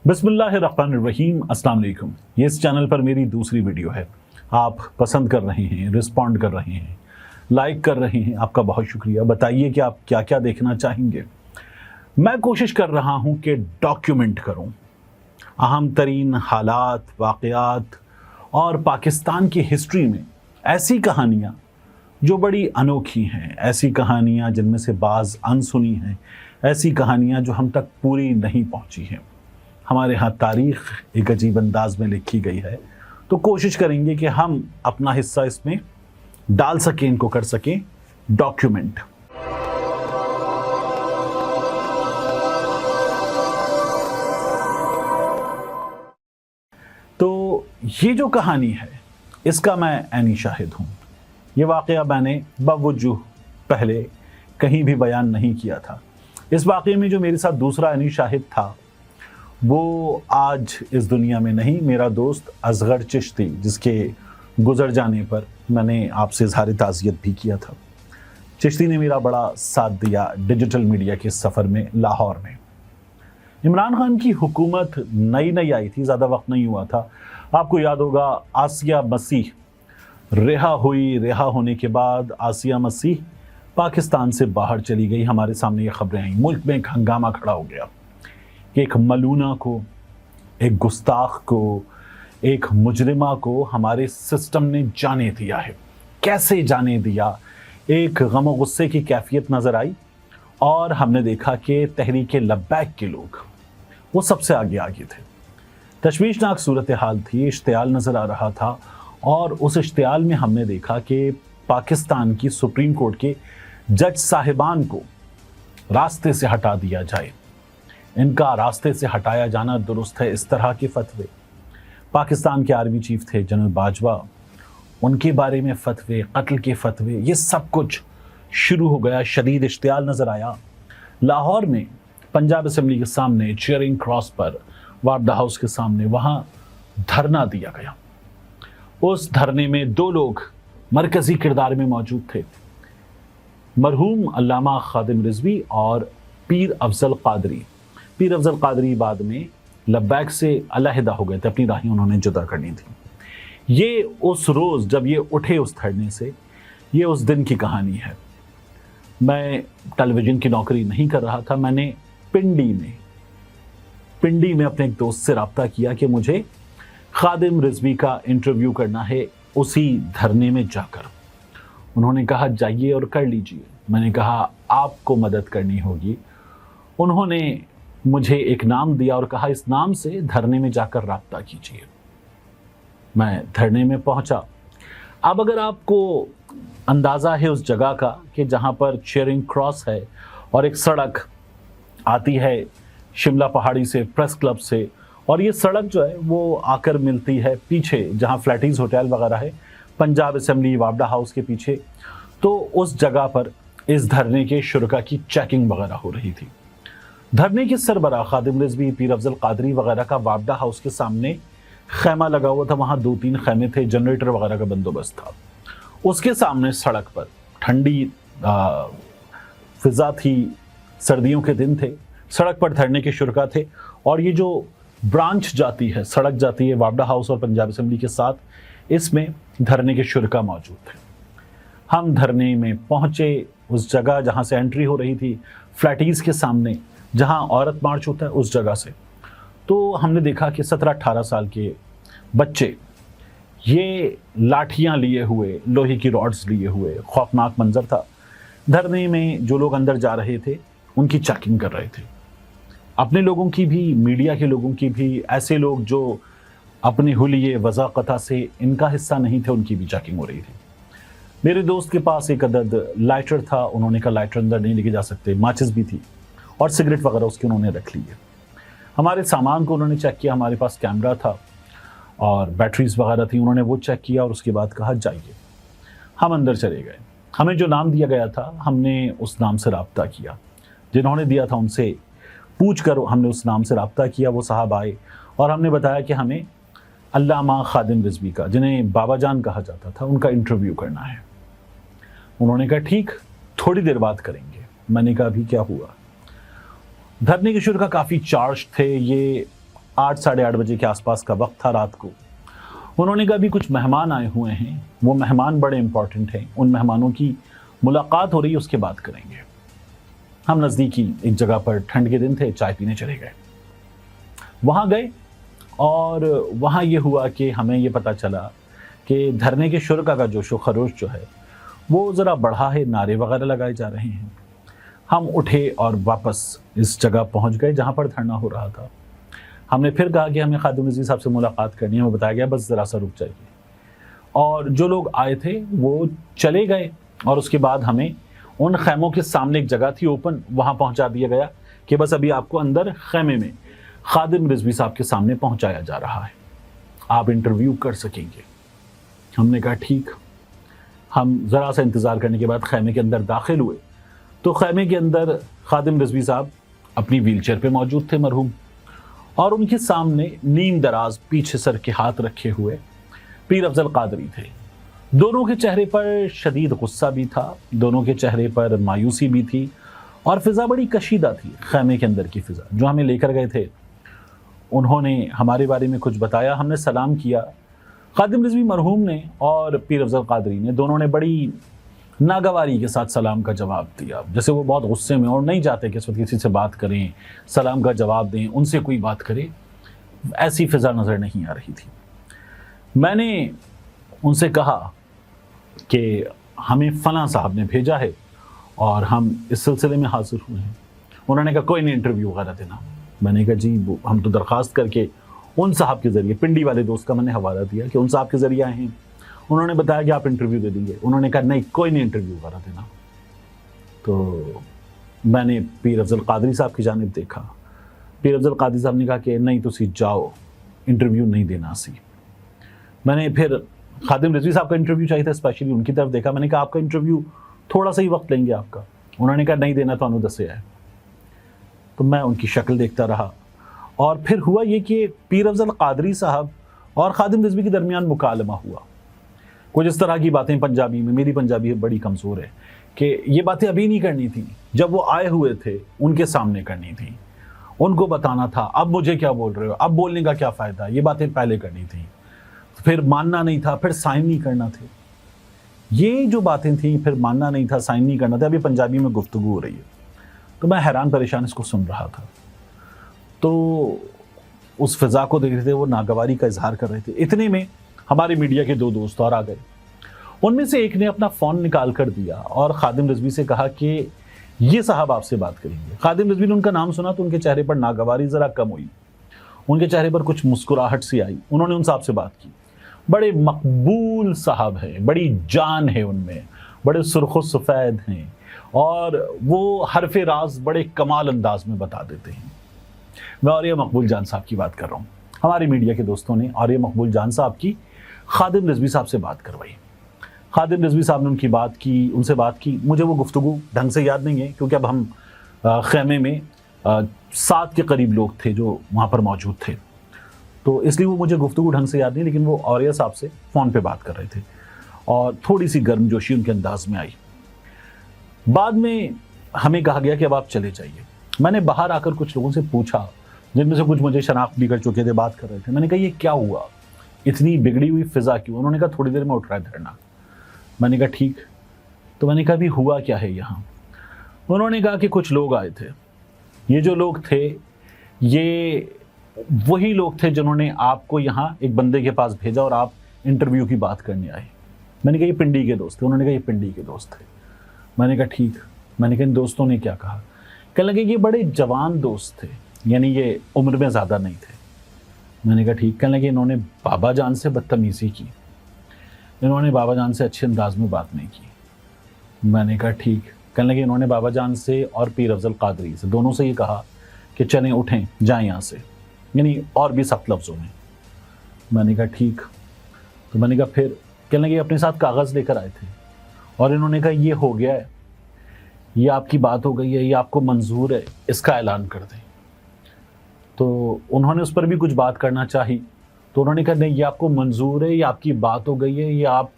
बिस्मिल्लाहिर्रहमानिर्रहीम, अस्सलाम वालेकुम। ये इस चैनल पर मेरी दूसरी वीडियो है। आप पसंद कर रहे हैं, रिस्पॉन्ड कर रहे हैं, लाइक कर रहे हैं, आपका बहुत शुक्रिया। बताइए कि आप क्या क्या देखना चाहेंगे। मैं कोशिश कर रहा हूं कि डॉक्यूमेंट करूं अहम तरीन हालात, वाक़यात और पाकिस्तान की हिस्ट्री में ऐसी कहानियाँ जो बड़ी अनोखी हैं, ऐसी कहानियाँ जिनमें से बाज़ अनसुनी हैं, ऐसी कहानियाँ जो हम तक पूरी नहीं पहुँची हैं। हमारे यहाँ तारीख़ एक अजीब अंदाज में लिखी गई है, तो कोशिश करेंगे कि हम अपना हिस्सा इसमें डाल सकें, इनको कर सकें डॉक्यूमेंट। तो ये जो कहानी है इसका मैं ऐनी शाहिद हूँ। ये वाक़या मैंने बावजूद पहले कहीं भी बयान नहीं किया था। इस वाक़े में जो मेरे साथ दूसरा ऐनी शाहिद था वो आज इस दुनिया में नहीं, मेरा दोस्त असगर चिश्ती, जिसके गुज़र जाने पर मैंने आपसे इज़हार ताज़ियत भी किया था। चिश्ती ने मेरा बड़ा साथ दिया डिजिटल मीडिया के सफ़र में लाहौर में। इमरान खान की हुकूमत नई नई आई थी, ज़्यादा वक्त नहीं हुआ था। आपको याद होगा आसिया मसीह रिहा हुई। रिहा होने के बाद आसिया मसीह पाकिस्तान से बाहर चली गई। हमारे सामने ये खबरें आई, मुल्क में एक हंगामा खड़ा हो गया कि एक मलूना को, एक गुस्ताख को, एक मुजरिमा को हमारे सिस्टम ने जाने दिया है। कैसे जाने दिया? एक गम और गुस्से की कैफियत नज़र आई और हमने देखा कि तहरीक लब्बैक के लोग वो सबसे आगे आगे थे। तशवीशनाक सूरत हाल थी, इश्तियाल नज़र आ रहा था और उस इश्तियाल में हमने देखा कि पाकिस्तान की सुप्रीम कोर्ट के जज साहिबान को रास्ते से हटा दिया जाए। इनका रास्ते से हटाया जाना दुरुस्त है। इस तरह के फतवे पाकिस्तान के आर्मी चीफ थे जनरल बाजवा, उनके बारे में फतवे, कत्ल के फतवे, ये सब कुछ शुरू हो गया। शदीद इश्तियाल नज़र आया। लाहौर में पंजाब असेंबली के सामने चेयरिंग क्रॉस पर वापडा हाउस के सामने वहाँ धरना दिया गया। उस धरने में दो लोग मरकज़ी किरदार में मौजूद थे, मरहूम अल्लामा खादिम रिजवी और पीर अफजल कादरी। पीर अफजल कादरी बाद में लब्बैक से अलहदा हो गए थे, अपनी राहें उन्होंने जुदा करनी थी। ये उस रोज़ जब ये उठे उस धरने से, ये उस दिन की कहानी है। मैं टेलीविज़न की नौकरी नहीं कर रहा था। मैंने पिंडी में अपने एक दोस्त से रब्ता किया कि मुझे खादिम रिजवी का इंटरव्यू करना है उसी धरने में जाकर। उन्होंने कहा जाइए और कर लीजिए। मैंने कहा आपको मदद करनी होगी। उन्होंने मुझे एक नाम दिया और कहा इस नाम से धरने में जाकर रब्ता कीजिए। मैं धरने में पहुंचा। अब अगर आपको अंदाज़ा है उस जगह का कि जहां पर चेयरिंग क्रॉस है और एक सड़क आती है शिमला पहाड़ी से, प्रेस क्लब से, और ये सड़क जो है वो आकर मिलती है पीछे जहां फ्लैटीज़ होटल वगैरह है, पंजाब असेंबली वापडा हाउस के पीछे। तो उस जगह पर इस धरने के शुरका की चेकिंग वगैरह हो रही थी। धरने के सरबराह खादिम रिजवी, पीर अफजल कादरी वगैरह का वापडा हाउस के सामने खैमा लगा हुआ था। वहाँ 2-3 खैमे थे, जनरेटर वगैरह का बंदोबस्त था। उसके सामने सड़क पर ठंडी फिजा थी, सर्दियों के दिन थे, सड़क पर धरने के शुरका थे और ये जो ब्रांच जाती है, सड़क जाती है वापडा हाउस और पंजाब असेंबली के साथ, इसमें धरने के शुरका मौजूद थे। हम धरने में पहुँचे उस जगह जहाँ से एंट्री हो रही थी, फ्लैटीज़ के सामने जहाँ औरत मार्च होता है उस जगह से। तो हमने देखा कि 17-18 साल के बच्चे ये लाठियाँ लिए हुए, लोहे की रॉड्स लिए हुए, खौफनाक मंजर था। धरने में जो लोग अंदर जा रहे थे उनकी चेकिंग कर रहे थे, अपने लोगों की भी, मीडिया के लोगों की भी। ऐसे लोग जो अपने हुलिये वज़ाक़ता से इनका हिस्सा नहीं थे उनकी भी चेकिंग हो रही थी। मेरे दोस्त के पास एक अदद लाइटर था। उन्होंने कहा लाइटर अंदर नहीं लेके जा सकते। माचिस भी थी और सिगरेट वगैरह उसके उन्होंने रख लिए। हमारे सामान को उन्होंने चेक किया। हमारे पास कैमरा था और बैटरीज वगैरह थी, उन्होंने वो चेक किया और उसके बाद कहा जाइए। हम अंदर चले गए। हमें जो नाम दिया गया था हमने उस नाम से रब्ता किया। जिन्होंने दिया था उनसे पूछ कर हमने उस नाम से रब्ता किया। वो साहब आए और हमने बताया कि हमें अल्लामा खादिम रिजवी का, जिन्हें बाबा जान कहा जाता था, उनका इंटरव्यू करना है। उन्होंने कहा ठीक, थोड़ी देर बाद करेंगे। मैंने कहा अभी क्या हुआ? धरने के शुरू का काफ़ी चार्ज थे। ये 8 साढ़े 8 बजे के आसपास का वक्त था रात को। उन्होंने कहा अभी कुछ मेहमान आए हुए हैं, वो मेहमान बड़े इंपॉर्टेंट हैं, उन मेहमानों की मुलाकात हो रही है, उसके बाद करेंगे। हम नज़दीकी एक जगह पर, ठंड के दिन थे, चाय पीने चले गए। वहाँ गए और वहाँ ये हुआ कि हमें ये पता चला कि धरने के शुरा का जोशो खरोश जो है वो ज़रा बढ़ा है, नारे वगैरह लगाए जा रहे हैं। हम उठे और वापस इस जगह पहुँच गए जहाँ पर धरना हो रहा था। हमने फिर कहा कि हमें खादिम रिजवी साहब से मुलाकात करनी है। हमें बताया गया बस ज़रा सा रुक जाइए, और जो लोग आए थे वो चले गए। और उसके बाद हमें उन खैमों के सामने एक जगह थी ओपन, वहाँ पहुँचा दिया गया कि बस अभी आपको अंदर खैमे में खादिम रिजवी साहब के सामने पहुँचाया जा रहा है, आप इंटरव्यू कर सकेंगे। हमने कहा ठीक। हम ज़रा सा इंतज़ार करने के बाद खैमे के अंदर दाखिल हुए तो खैमे के अंदर खादिम रिजवी साहब अपनी व्हीलचेयर पे मौजूद थे मरहूम, और उनके सामने नीम दराज पीछे सर के हाथ रखे हुए पीर अफजल कादरी थे। दोनों के चेहरे पर शदीद गुस्सा भी था, दोनों के चेहरे पर मायूसी भी थी, और फ़िज़ा बड़ी कशीदा थी। खैमे के अंदर की फ़िज़ा जो हमें लेकर गए थे, उन्होंने हमारे बारे में कुछ बताया, हमने सलाम किया। खादिम रिजवी मरहूम ने और पीर अफजल कादरी ने, दोनों ने बड़ी नागवारी के साथ सलाम का जवाब दिया, जैसे वो बहुत गुस्से में और नहीं चाहते कि इस वक्त किसी से बात करें, सलाम का जवाब दें, उनसे कोई बात करे। ऐसी फ़िज़ा नज़र नहीं आ रही थी। मैंने उनसे कहा कि हमें फ़लाँ साहब ने भेजा है और हम इस सिलसिले में हाजिर हुए हैं। उन्होंने कहा कोई नहीं, इंटरव्यू वगैरह देना। मैंने कहा जी हम तो दरख्वास्त करके उन साहब के ज़रिए, पिंडी वाले दोस्त का मैंने हवाला दिया कि उन साहब के ज़रिए आए हैं। उन्होंने बताया कि आप इंटरव्यू दे देंगे। उन्होंने कहा नहीं, कोई नहीं, इंटरव्यू वगैरह देना। तो मैंने पीर अफजल कादरी साहब की जानिब देखा। पीर अफजल कादरी साहब ने कहा कि नहीं तुसी जाओ, इंटरव्यू नहीं देना सी। मैंने फिर खादिम रिजवी साहब का इंटरव्यू चाहिए था, स्पेशली उनकी तरफ देखा। मैंने कहा आपका इंटरव्यू थोड़ा सा ही वक्त लेंगे आपका। उन्होंने कहा नहीं देना, तो दसे है। तो मैं उनकी शक्ल देखता रहा, और फिर हुआ ये कि पीर अफजल कादरी साहब और खादिम रिजवी के दरमियान मुकालमा हुआ। कुछ इस तरह की बातें पंजाबी में, मेरी पंजाबी बड़ी कमज़ोर है, कि ये बातें अभी नहीं करनी थी, जब वो आए हुए थे उनके सामने करनी थी, उनको बताना था। अब मुझे क्या बोल रहे हो, अब बोलने का क्या फ़ायदा, ये बातें पहले करनी थी। फिर मानना नहीं था, फिर साइन नहीं करना थे। ये जो बातें थी, फिर मानना नहीं था, साइन नहीं करना था। अभी पंजाबी में गुफ्तगू हो रही है। तो मैं हैरान परेशान इसको सुन रहा था। तो उस फ़िज़ा को देख रहे थे, वो नागवारी का इजहार कर रहे थे। इतने में हमारे मीडिया के 2 दोस्त और आ गए। उनमें से एक ने अपना फ़ोन निकाल कर दिया और खादिम रिजवी से कहा कि ये साहब आपसे बात करेंगे। खादिम रिजवी ने उनका नाम सुना तो उनके चेहरे पर नागवारी ज़रा कम हुई, उनके चेहरे पर कुछ मुस्कुराहट सी आई। उन्होंने उन साहब से बात की। बड़े मकबूल साहब हैं, बड़ी जान है उनमें, बड़े सुर्ख़ सफ़ेद हैं, और वो हरफ राज बड़े कमाल अंदाज में बता देते हैं। मैं आर्य मकबूल जान साहब की बात कर रहा हूँ। हमारे मीडिया के दोस्तों ने आर्य मकबूल जान साहब की खादिम रिजवी साहब से बात करवाई। खादिम रिजवी साहब ने उनसे बात की। मुझे वो गुफ्तगू ढंग से याद नहीं है, क्योंकि अब हम खैमे में 7 के करीब लोग थे जो वहाँ पर मौजूद थे, तो इसलिए वो मुझे गुफ्तगू ढंग से याद नहीं। लेकिन वो आर्य साहब से फ़ोन पे बात कर रहे थे और थोड़ी सी गर्मजोशी उनके अंदाज में आई। बाद में हमें कहा गया कि अब आप चले जाइए। मैंने बाहर आकर कुछ लोगों से पूछा, जिनमें से कुछ मुझे शनाख्त भी कर चुके थे, बात कर रहे थे। मैंने कहा ये क्या हुआ, इतनी बिगड़ी हुई फ़िज़ा क्यों? उन्होंने कहा थोड़ी देर में उठ रहा है धरना। मैंने कहा ठीक। तो मैंने कहा अभी हुआ क्या है यहाँ? उन्होंने कहा कि कुछ लोग आए थे। ये जो लोग थे, ये वही लोग थे जिन्होंने आपको यहाँ एक बंदे के पास भेजा और आप इंटरव्यू की बात करने आए। मैंने कहा ये पिंडी के दोस्त थे। उन्होंने कहा ये पिंडी के दोस्त थे। मैंने कहा ठीक। मैंने कहा इन दोस्तों ने क्या कहा? कहने लगे ये बड़े जवान दोस्त थे, यानी ये उम्र में ज़्यादा नहीं थे। मैंने कहा ठीक। कहने लगे इन्होंने बाबा जान से बदतमीज़ी की, इन्होंने बाबा जान से अच्छे अंदाज में बात नहीं की। मैंने कहा ठीक। कहने लगे इन्होंने बाबा जान से और पीर अफजल कादरी से, दोनों से ये कहा कि चलें उठें जाएं यहाँ से, यानी और भी सख्त लफ्ज़ों में। मैंने कहा ठीक। तो मैंने कहा फिर? कहने लगे अपने साथ कागज़ लेकर आए थे और इन्होंने कहा ये हो गया है, ये आपकी बात हो गई है, ये आपको मंजूर है, इसका ऐलान कर दें। तो उन्होंने उस पर भी कुछ बात करना चाही, तो उन्होंने कहा नहीं ये आपको मंजूर है, ये आपकी बात हो गई है, ये आप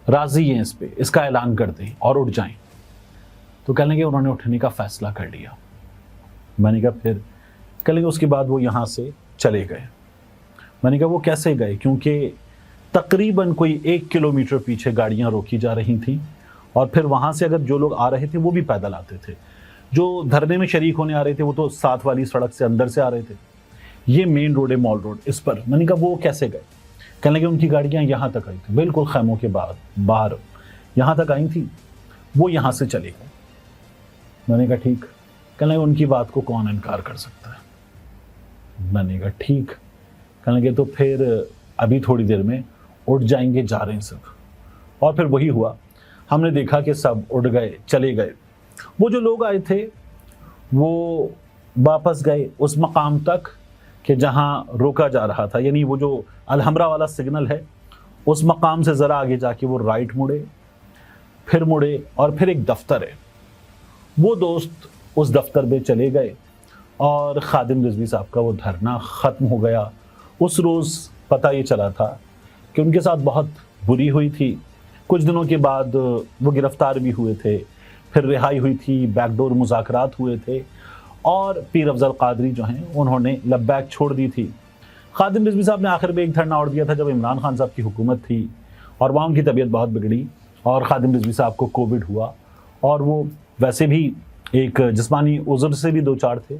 राज़ी हैं इस पे, इसका ऐलान कर दें और उठ जाएं। तो कहने लगे उन्होंने उठने का फ़ैसला कर लिया। मैंने कहा फिर? کہنے لگے اس کے بعد وہ یہاں سے چلے گئے. میں نے کہا وہ کیسے گئے؟ کیونکہ تقریباً کوئی 1 کلومیٹر پیچھے گاڑیاں روکی جا رہی تھیں اور پھر وہاں سے اگر جو لوگ آ رہے تھے وہ بھی پیدل آتے تھے. جو دھرنے میں شریک ہونے آ رہے تھے وہ تو ساتھ والی سڑک سے اندر سے آ رہے تھے. یہ مین روڈ ہے مال روڈ, اس پر. میں نے کہا وہ کیسے گئے؟ کہنے لگے ان کی گاڑیاں یہاں تک آئی تھیں, بالکل خیموں کے باہر یہاں تک آئی تھیں, وہ یہاں سے چلے گئے. میں نے کہا ٹھیک. کہنے لگے ان کی بات کو کون انکار کر سکتا ہے؟ میں نے کہا ٹھیک. کہنے لگے تو پھر ابھی تھوڑی دیر میں اٹھ جائیں گے, جا رہے ہیں سب. اور پھر وہی ہوا, ہم نے دیکھا کہ سب اٹھ گئے, چلے گئے. وہ جو لوگ آئے تھے وہ واپس گئے اس مقام تک کہ جہاں روکا جا رہا تھا, یعنی وہ جو الحمرا والا سگنل ہے اس مقام سے ذرا آگے جا کے وہ رائٹ مڑے اور پھر ایک دفتر ہے. وہ دوست اس دفتر میں چلے گئے اور خادم رضوی صاحب کا وہ دھرنا ختم ہو گیا. اس روز پتہ یہ چلا تھا کہ ان کے ساتھ بہت بری ہوئی تھی. کچھ دنوں کے بعد وہ گرفتار بھی ہوئے تھے, پھر رہائی ہوئی تھی, بیک ڈور مذاکرات ہوئے تھے, اور پیر افضل قادری جو ہیں انہوں نے لبیک چھوڑ دی تھی. خادم رضوی صاحب نے آخر میں ایک دھرنا اور دیا تھا جب عمران خان صاحب کی حکومت تھی اور وہاں ان کی طبیعت بہت بگڑی اور خادم رضوی صاحب کو کووڈ ہوا اور وہ ویسے بھی ایک جسمانی عذر سے بھی دو چار تھے,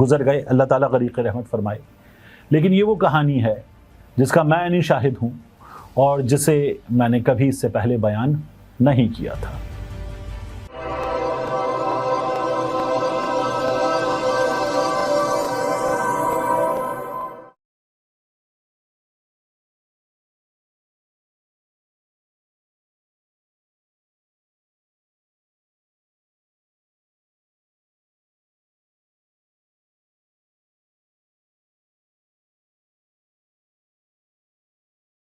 گزر گئے. اللہ تعالیٰ غریق رحمت فرمائے. لیکن یہ وہ کہانی ہے جس کا میں شاہد ہوں اور جسے میں نے کبھی اس سے پہلے بیان نہیں کیا تھا.